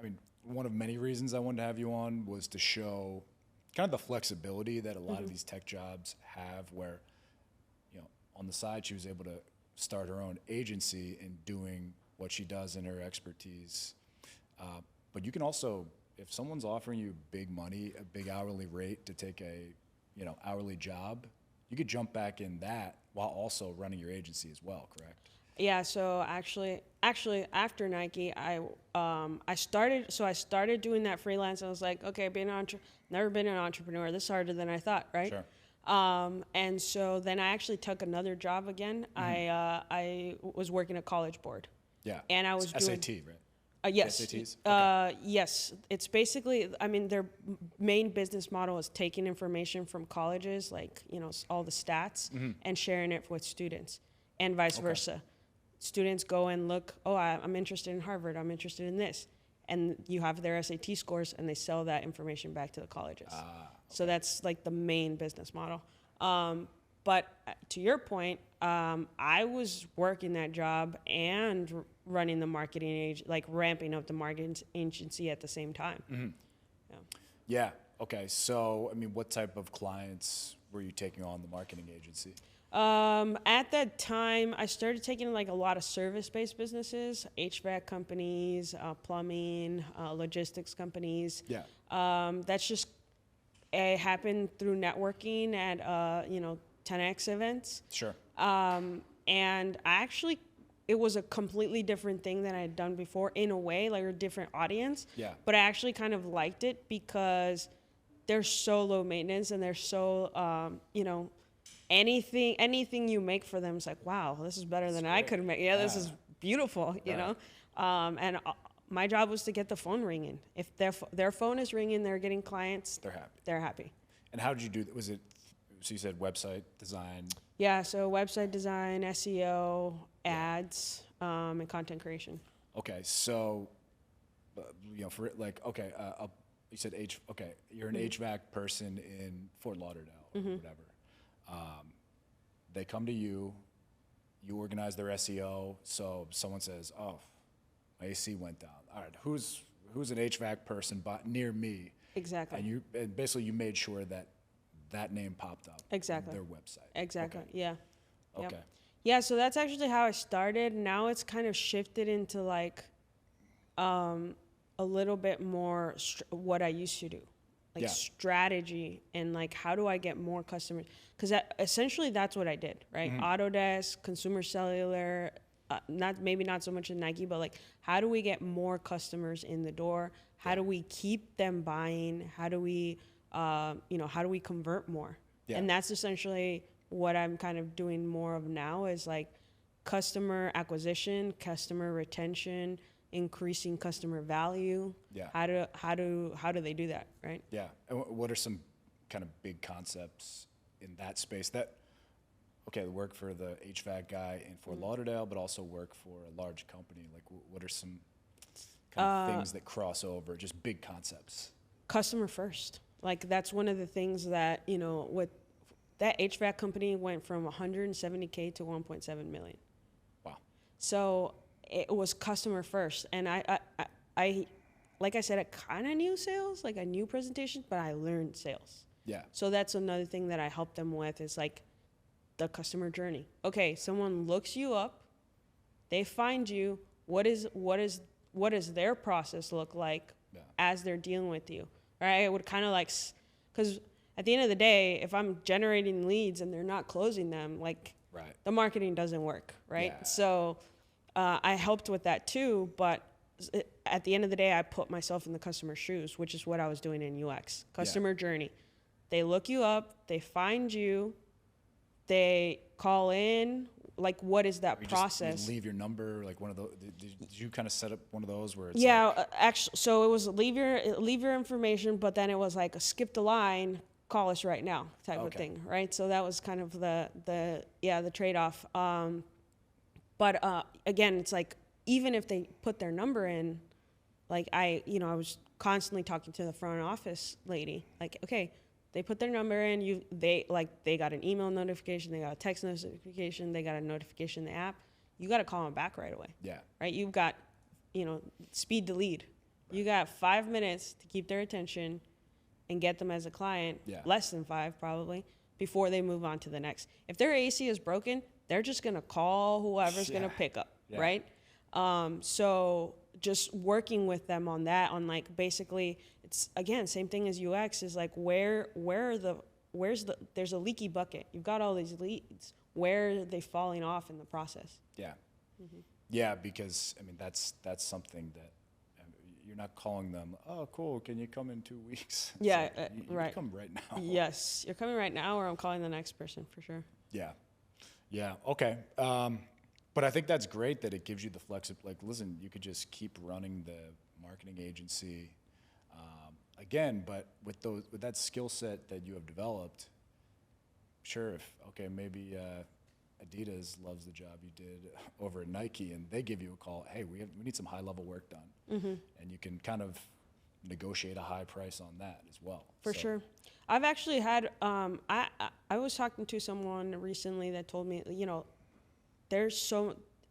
mean, one of many reasons I wanted to have you on was to show kind of the flexibility that a lot of these tech jobs have, where, on the side, she was able to start her own agency and doing what she does in her expertise. But you can also, if someone's offering you big money, a big hourly rate to take a, hourly job, you could jump back in that while also running your agency as well, correct? Yeah, so actually after Nike, I started doing that freelance. I was like, okay, never been an entrepreneur. This is harder than I thought, right? Sure. And so then I actually took another job again. I was working a college board. Yeah. And I was doing SAT, right? Yes. SATs? Okay. Yes. It's basically, their main business model is taking information from colleges, like, all the stats, and sharing it with students, and vice versa. Students go and look, I'm interested in Harvard, I'm interested in this. And you have their SAT scores, and they sell that information back to the colleges. So that's like the main business model. But to your point, I was working that job and running the marketing ramping up the marketing agency at the same time. Yeah. Okay. So, what type of clients were you taking on the marketing agency? At that time, I started taking a lot of service-based businesses, HVAC companies, plumbing, logistics companies. Yeah. That's just, it happened through networking at, 10X events. Sure. And it was a completely different thing than I had done before in a way, like a different audience. Yeah. But I actually kind of liked it because they're so low maintenance and they're so, anything you make for them is like, wow, this is better than I could make. Yeah, this is beautiful, you know? And my job was to get the phone ringing. If their phone is ringing, they're getting clients. They're happy. And how did you do that? Was it, so you said website design? Yeah, so website design, SEO, ads, and content creation. Okay, so, for it, you said you're an HVAC person in Fort Lauderdale or whatever. They come to you, you organize their SEO. So someone says, "Oh, my AC went down. All right, who's an HVAC person near me?" Exactly. And basically you made sure that name popped up. Exactly. On their website. Exactly. Okay. Yeah. Okay. Yep. Yeah. So that's actually how I started. Now it's kind of shifted into a little bit more what I used to do. Strategy and how do I get more customers? Because essentially that's what I did, right? Autodesk, consumer cellular, maybe not so much in Nike, but how do we get more customers in the door? How do we keep them buying? How do we, how do we convert more? Yeah. And that's essentially what I'm kind of doing more of now is customer acquisition, customer retention, increasing customer value. Yeah. How do they do that, right? Yeah. And what are some kind of big concepts in that space that work for the HVAC guy in Fort Lauderdale, but also work for a large company? What are some kind of things that cross over, just big concepts? Customer first. That's one of the things that, with that HVAC company went from 170K to 1.7 million. Wow. So it was customer first. And I like I said, I kind of knew sales, I knew presentations, but I learned sales. Yeah. So that's another thing that I help them with is the customer journey. Okay, someone looks you up, they find you. What does their process look like as they're dealing with you? Right? I would kind of because at the end of the day, if I'm generating leads and they're not closing them, the marketing doesn't work, right? Yeah. So I helped with that too, but at the end of the day, I put myself in the customer's shoes, which is what I was doing in UX. Customer journey. They look you up, they find you, they call in. What is that process? Just leave your number, one of those. Did you kind of set up one of those where it's actually, so it was leave your information, but then it was skip the line, call us right now type of thing, right? So that was kind of the trade-off. But again, it's even if they put their number in, I was constantly talking to the front office lady, okay, they put their number in, they got an email notification, they got a text notification, they got a notification in the app. You got to call them back right away. Yeah. Right? You've got, speed to lead. Right. You got 5 minutes to keep their attention and get them as a client, less than 5 probably, before they move on to the next. If their AC is broken, they're just going to call whoever's going to pick up, right? So just working with them on that, on like basically, it's again, same thing as UX is like there's a leaky bucket. You've got all these leads. Where are they falling off in the process? Yeah. Yeah, because I mean, that's something that you're not calling them, oh, cool, can you come in 2 weeks? It's like, you right. come right now. Yes, you're coming right now, or I'm calling the next person for sure. Yeah, okay. But I think that's great that it gives you the flexibility. Like, listen, you could just keep running the marketing agency again, but with that skill set that you have developed, sure, maybe Adidas loves the job you did over at Nike, and they give you a call, hey, we need some high-level work done. And you can kind of negotiate a high price on that as well. For sure. I've actually had, I was talking to someone recently that told me,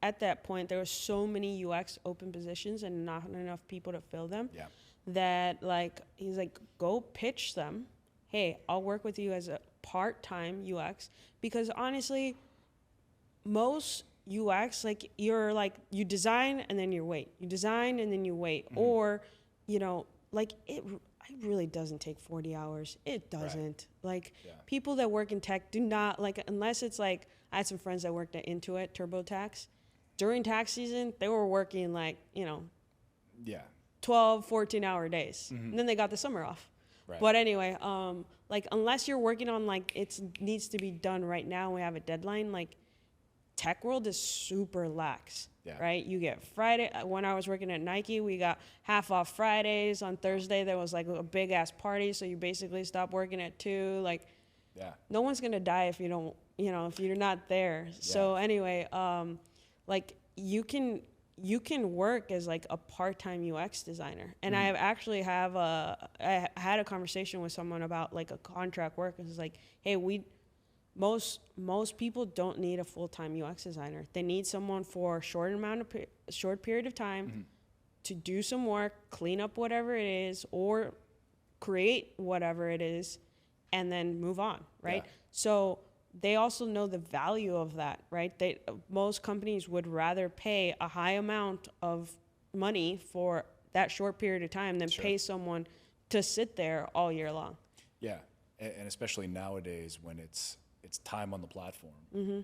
at that point, there were so many UX open positions and not enough people to fill them. Yeah. That he's like, go pitch them. Hey, I'll work with you as a part-time UX, because honestly, most UX, you design and then you wait. You design and then you wait. Or, it really doesn't take 40 hours. It doesn't. Right. People that work in tech do not, unless it's I had some friends that worked at Intuit, TurboTax. During tax season, they were working 12, 14-hour days. And then they got the summer off. Right. But anyway, unless you're working on it needs to be done right now, we have a deadline, tech world is super lax, right? You get Friday. When I was working at Nike, we got half off Fridays. On Thursday, there was a big ass party. So you basically stop working at 2. No one's going to die if you don't, if you're not there. Yeah. So anyway, you can work as a part-time UX designer. And I actually I had a conversation with someone about a contract work. It's hey, most people don't need a full-time UX designer. They need someone for a short period of time to do some work, clean up whatever it is, or create whatever it is, and then move on, right? Yeah. So they also know the value of that, right? Most companies would rather pay a high amount of money for that short period of time than pay someone to sit there all year long. Yeah, and especially nowadays when it's time on the platform.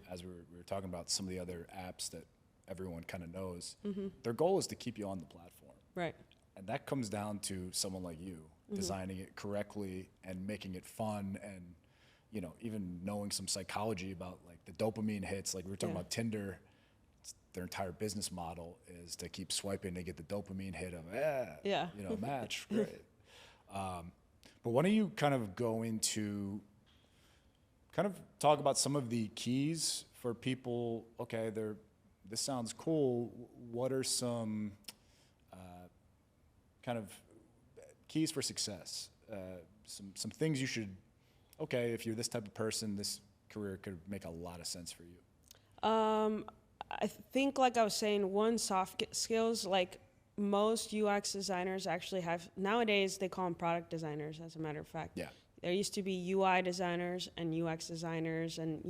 As we were talking about some of the other apps that everyone kind of knows, their goal is to keep you on the platform. Right. And that comes down to someone like you designing it correctly and making it fun, and even knowing some psychology about the dopamine hits. We were talking about Tinder. Their entire business model is to keep swiping to get the dopamine hit of match. Great. But why don't you kind of go into talk about some of the keys for people? Okay, this sounds cool. What are some kind of keys for success? Some things you should. Okay, if you're this type of person, this career could make a lot of sense for you. I think, I was saying, one, soft skills. Most UX designers actually have, nowadays they call them product designers, as a matter of fact. Yeah. There used to be UI designers and UX designers, and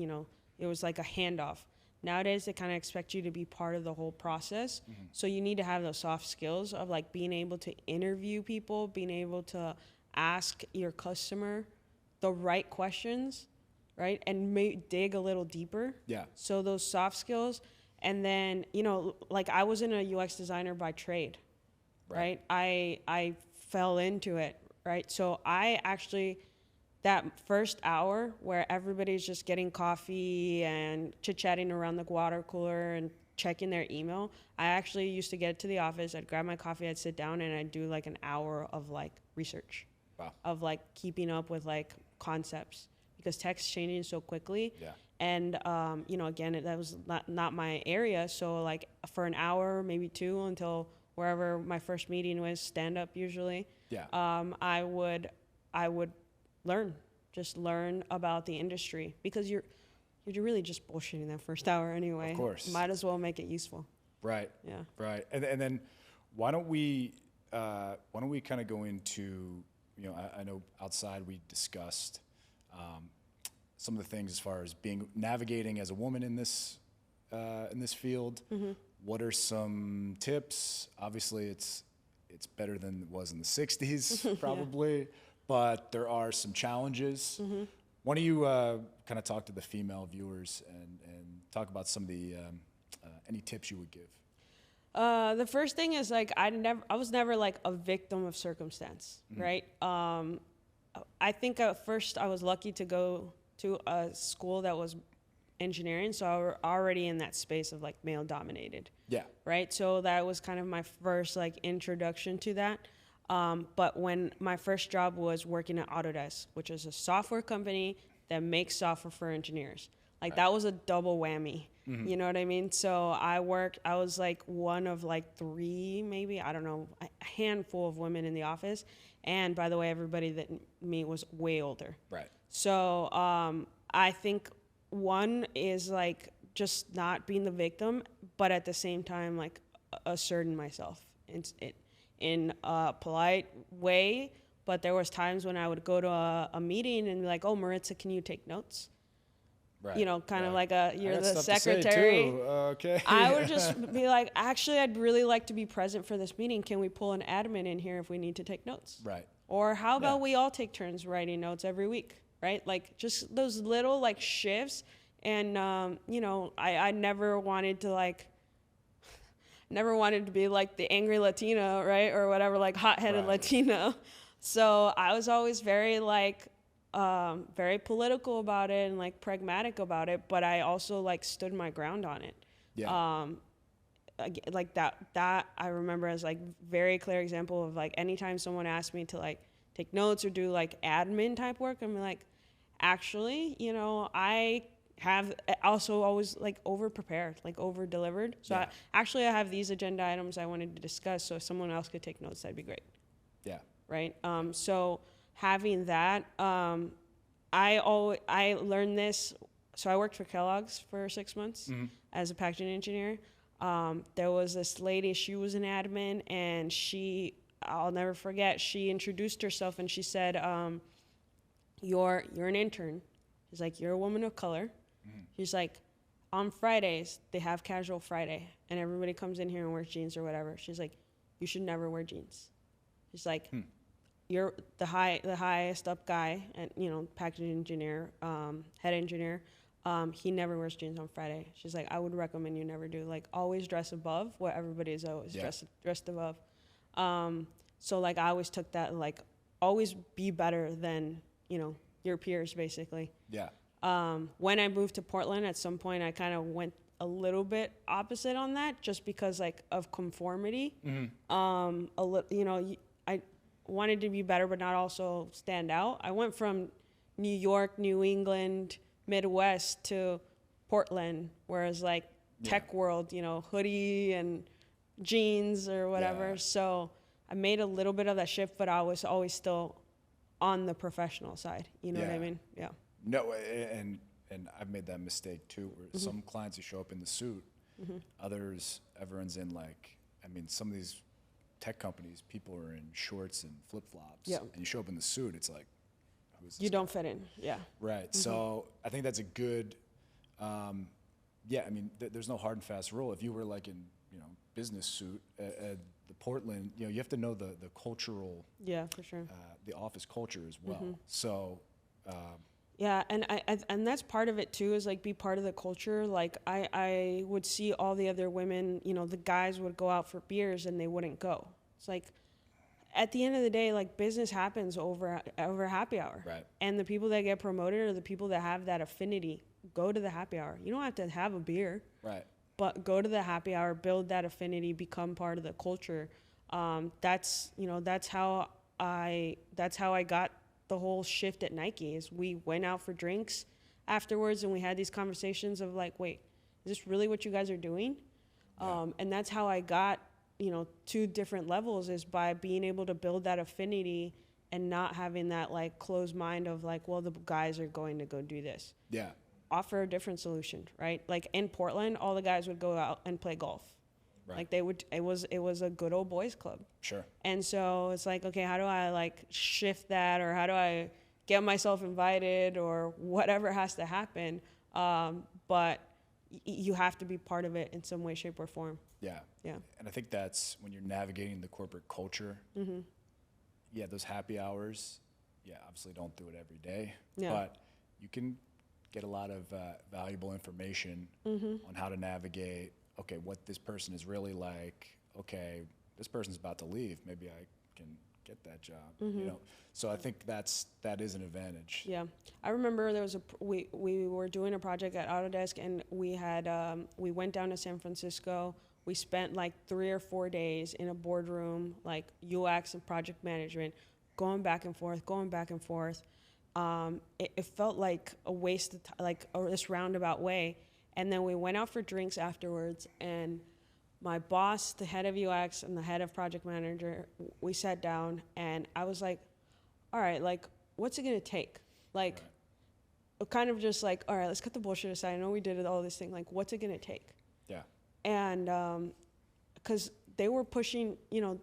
it was a handoff. Nowadays they kind of expect you to be part of the whole process. So you need to have those soft skills of being able to interview people, being able to ask your customer the right questions, right? And dig a little deeper. Yeah. So those soft skills. And then, I wasn't a UX designer by trade, right? I fell into it, right? So I actually, that first hour where everybody's just getting coffee and chit-chatting around the water cooler and checking their email, I actually used to get to the office, I'd grab my coffee, I'd sit down, and I'd do an hour of research. Wow. Of keeping up with concepts, because tech's changing so quickly. Yeah. And again, that was not my area. So for an hour, maybe 2, until wherever my first meeting was, stand up usually. Yeah. I would learn about the industry, because you're really just bullshitting that first hour anyway. Of course. Might as well make it useful. Right. Yeah. Right. And then why don't we kind of go into, I know outside we discussed some of the things as far as navigating as a woman in this field. What are some tips? Obviously, it's better than it was in the 60s, probably, but there are some challenges. Why don't you kind of talk to the female viewers and talk about some of the any tips you would give? The first thing is like I was never like a victim of circumstance, right? I think at first I was lucky to go to a school that was engineering, so I were already in that space of like male dominated. Yeah. Right. So that was kind of my first like introduction to that. But when my first job was working at Autodesk, which is a software company that makes software for engineers, like that was a double whammy. You know what I mean? So I was like one of like three, maybe, I don't know, a handful of women in the office. And by the way, everybody that me was way older. Right. So I think one is like just not being the victim, but at the same time, like asserting myself in a polite way. But there was times when I would go to a meeting and be like, oh, Maritza, can you take notes? Right. You know, kind of like you're the secretary. Okay. I would just be like, actually, I'd really like to be present for this meeting. Can we pull an admin in here if we need to take notes? Right. Or how about we all take turns writing notes every week, right? Like just those little like shifts. And, you know, I never wanted to be like the angry Latina, right? Or whatever, like hot-headed Latina. So I was always very like, very political about it and like pragmatic about it, but I also like stood my ground on it. Yeah. Like that I remember as like very clear example of like anytime someone asked me to like take notes or do like admin type work, I'm like, actually, you know, I have also always like over prepared, like over delivered. So I have these agenda items I wanted to discuss. So if someone else could take notes, that'd be great. Yeah. Right. So having that, I learned this. So I worked for Kellogg's for 6 months as a packaging engineer. There was this lady, she was an admin, and I'll never forget, she introduced herself and she said, you're an intern. She's like, you're a woman of color. She's like, on Fridays, they have casual Friday, and everybody comes in here and wears jeans or whatever. She's like, you should never wear jeans. She's like, you're the highest up guy, and you know, packaging engineer, head engineer. He never wears jeans on Friday. She's like, I would recommend you never do. Like, always dress above what everybody is always dressed above. So like, I always took that, like, always be better than, you know, your peers, basically. Yeah. When I moved to Portland, at some point, I kind of went a little bit opposite on that, just because like of conformity. You know, I wanted to be better, but not also stand out. I went from New York, New England, Midwest to Portland, whereas like tech world, you know, hoodie and jeans or whatever. So I made a little bit of that shift, but I was always still on the professional side. You know what I mean? Yeah. No, and I've made that mistake too, where some clients, you show up in the suit, others, everyone's in like, I mean, some of these tech companies, people are in shorts and flip-flops, and you show up in the suit, it's like, who's this you guy? don't fit in. Yeah. Right. So I think that's a good, I mean, there's no hard and fast rule. If you were like in, you know, business suit at the Portland, you know, you have to know the cultural, for sure, the office culture as well. So, yeah, and that's part of it too, is like be part of the culture. Like I would see all the other women, you know, the guys would go out for beers and they wouldn't go. It's like, at the end of the day, like business happens over happy hour. Right. And the people that get promoted or the people that have that affinity go to the happy hour. You don't have to have a beer. Right. But go to the happy hour, build that affinity, become part of the culture. That's how I got the whole shift at Nike. Is we went out for drinks afterwards and we had these conversations of like, wait, is this really what you guys are doing? And that's how I got, you know, 2 different levels, is by being able to build that affinity and not having that like closed mind of like, well, the guys are going to go do this. Yeah. Offer a different solution, right? Like in Portland, all the guys would go out and play golf. Right. Like it was a good old boys club. Sure. And so it's like, okay, how do I like shift that, or how do I get myself invited or whatever has to happen. But you have to be part of it in some way, shape, or form. Yeah. Yeah. And I think that's when you're navigating the corporate culture. Mm-hmm. Yeah, those happy hours. Yeah, obviously don't do it every day, Yeah. but you can get a lot of valuable information on how to navigate. Okay, what this person is really like. Okay, this person's about to leave. Maybe I can get that job. You know, so I think that is an advantage. Yeah, I remember there was we were doing a project at Autodesk, and we went down to San Francisco. We spent like 3 or 4 days in a boardroom, like UX and project management, going back and forth. It felt like a waste of time, like this roundabout way. And then we went out for drinks afterwards, and my boss, the head of UX and the head of project manager, we sat down, and I was like, all right, like, what's it gonna take? Like, kind of just like, all right, let's cut the bullshit aside. I know we did all this thing. Like, what's it gonna take? Yeah. And because they were pushing, you know,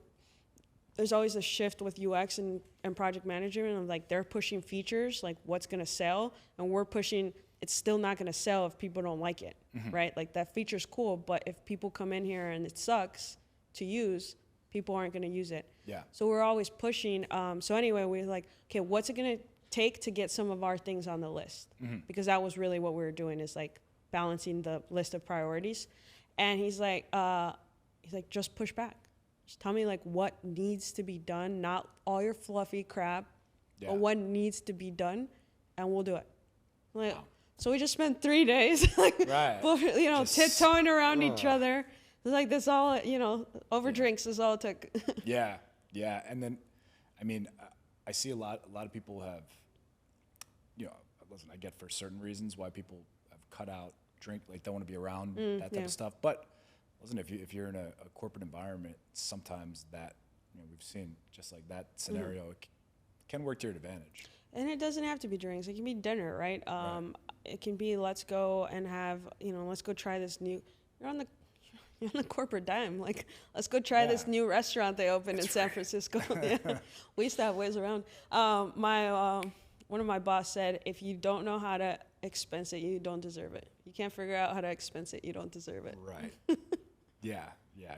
there's always a shift with UX and project management. And like, they're pushing features, like what's gonna sell, and we're pushing, it's still not gonna sell if people don't like it, right? Like, that feature's cool, but if people come in here and it sucks to use, people aren't gonna use it. Yeah. So we're always pushing. So anyway, we were like, okay, what's it gonna take to get some of our things on the list? Because that was really what we were doing, is like balancing the list of priorities. And he's like, just push back. Just tell me like what needs to be done, not all your fluffy crap, but what needs to be done, and we'll do it. Like, so we just spent 3 days, like, you know, tiptoeing around each other. It's like, this all, you know, over drinks is all it took. Yeah. And then, I mean, I see a lot of people have, you know, listen, I get for certain reasons why people have cut out drink, like don't want to be around that type of stuff. But listen, if you're in a corporate environment, sometimes that, you know, we've seen just like that scenario, it can work to your advantage. And it doesn't have to be drinks. It can be dinner, right? It can be, let's go and have, you know, let's go try this new, you're on the corporate dime. Like, let's go try this new restaurant they opened in San Francisco. We used to have ways around. One of my boss said, if you don't know how to expense it, you don't deserve it. You can't figure out how to expense it, you don't deserve it. Right. Yeah.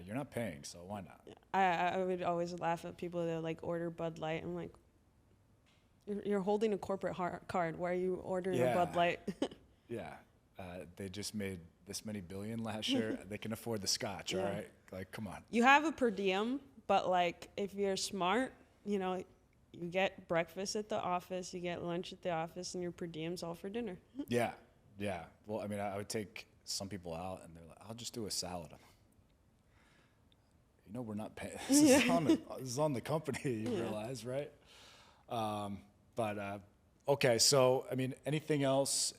You're not paying, so why not? I would always laugh at people that like order Bud Light. I'm like, you're holding a corporate card. Why are you ordering a Bud Light? They just made this many billion last year. They can afford the scotch, all right? Like, come on. You have a per diem, but like, if you're smart, you know, you get breakfast at the office, you get lunch at the office, and your per diem's all for dinner. Yeah. Well, I mean, I would take some people out, and they're like, I'll just do a salad. You know, we're not paying. This is on the company, you realize, right? Okay, so, I mean, anything else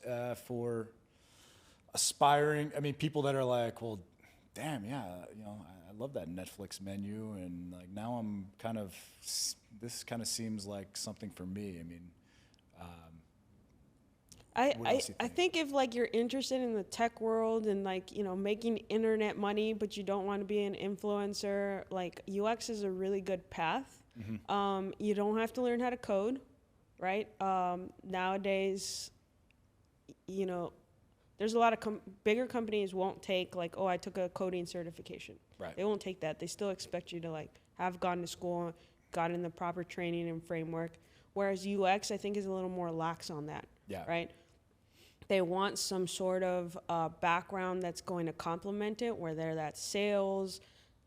for aspiring, I mean, people that are like, well, damn, you know, I love that Netflix menu, and like now I'm kind of, this kind of seems like something for me. I mean, I think if like you're interested in the tech world and like, you know, making internet money, but you don't want to be an influencer, like UX is a really good path. You don't have to learn how to code, right? Nowadays, you know, there's a lot of bigger companies won't take like, oh, I took a coding certification. Right. They won't take that. They still expect you to like have gone to school, gotten the proper training and framework. Whereas UX, I think, is a little more lax on that. Yeah. Right. They want some sort of background that's going to complement it, whether that's sales,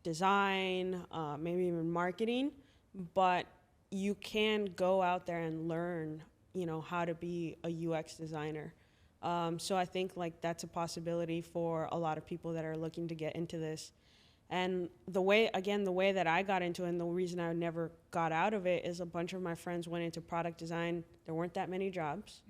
design, maybe even marketing. But you can go out there and learn, you know, how to be a UX designer. So I think like that's a possibility for a lot of people that are looking to get into this. And the way that I got into it, and the reason I never got out of it, is a bunch of my friends went into product design. There weren't that many jobs.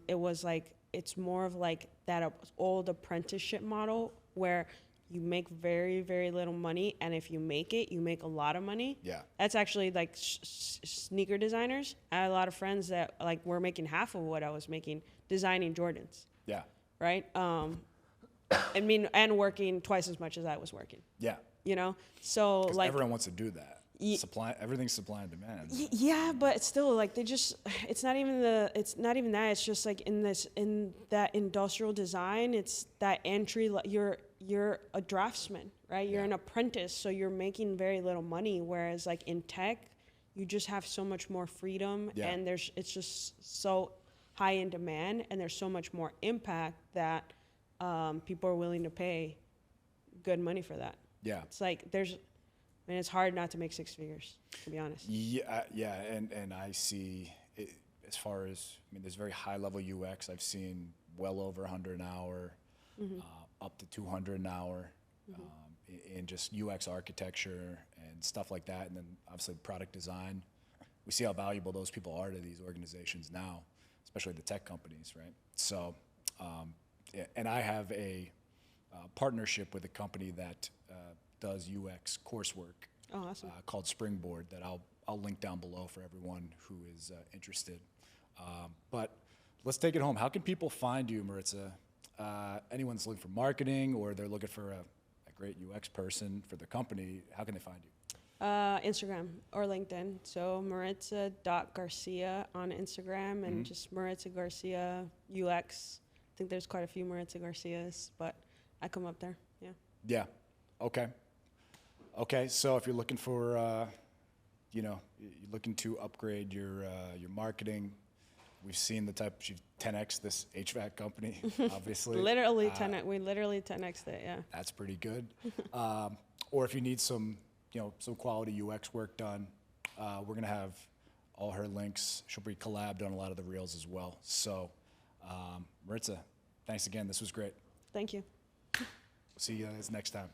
It was like, it's more of like that old apprenticeship model where you make very, very little money, and if you make it, you make a lot of money. Yeah. That's actually like sneaker designers. I had a lot of friends that like were making half of what I was making designing Jordans. Yeah. Right? I mean, and working twice as much as I was working. Yeah. You know? So like, everyone wants to do that. everything's supply and demand. Yeah, but it's still like it's not even that. It's just like in that industrial design, it's that entry. You're a draftsman, right? You're an apprentice, so you're making very little money. Whereas like in tech, you just have so much more freedom, and it's just so high in demand, and there's so much more impact that people are willing to pay good money for that. Yeah, it's like it's hard not to make six figures, to be honest. Yeah, and I see it, as far as, I mean, there's very high level UX. I've seen well over 100 an hour, up to 200 an hour, in just UX architecture and stuff like that. And then obviously product design. We see how valuable those people are to these organizations now, especially the tech companies, right? So, and I have a partnership with a company that does UX coursework. Oh, awesome. Called Springboard, that I'll link down below for everyone who is interested. But let's take it home. How can people find you, Maritza? Anyone's looking for marketing, or they're looking for a great UX person for their company, how can they find you? Instagram or LinkedIn. So Maritza.Garcia on Instagram, and just Maritza Garcia UX. I think there's quite a few Maritza Garcias, but I come up there. Yeah. Yeah. Okay. So if you're looking for, you're looking to upgrade your marketing, we've seen the type, she's 10x this HVAC company, obviously. Literally 10x. We literally 10x it. Yeah. That's pretty good. Or if you need some quality UX work done, we're gonna have all her links. She'll be collabed on a lot of the reels as well. So, Maritza, thanks again. This was great. Thank you. See you guys next time.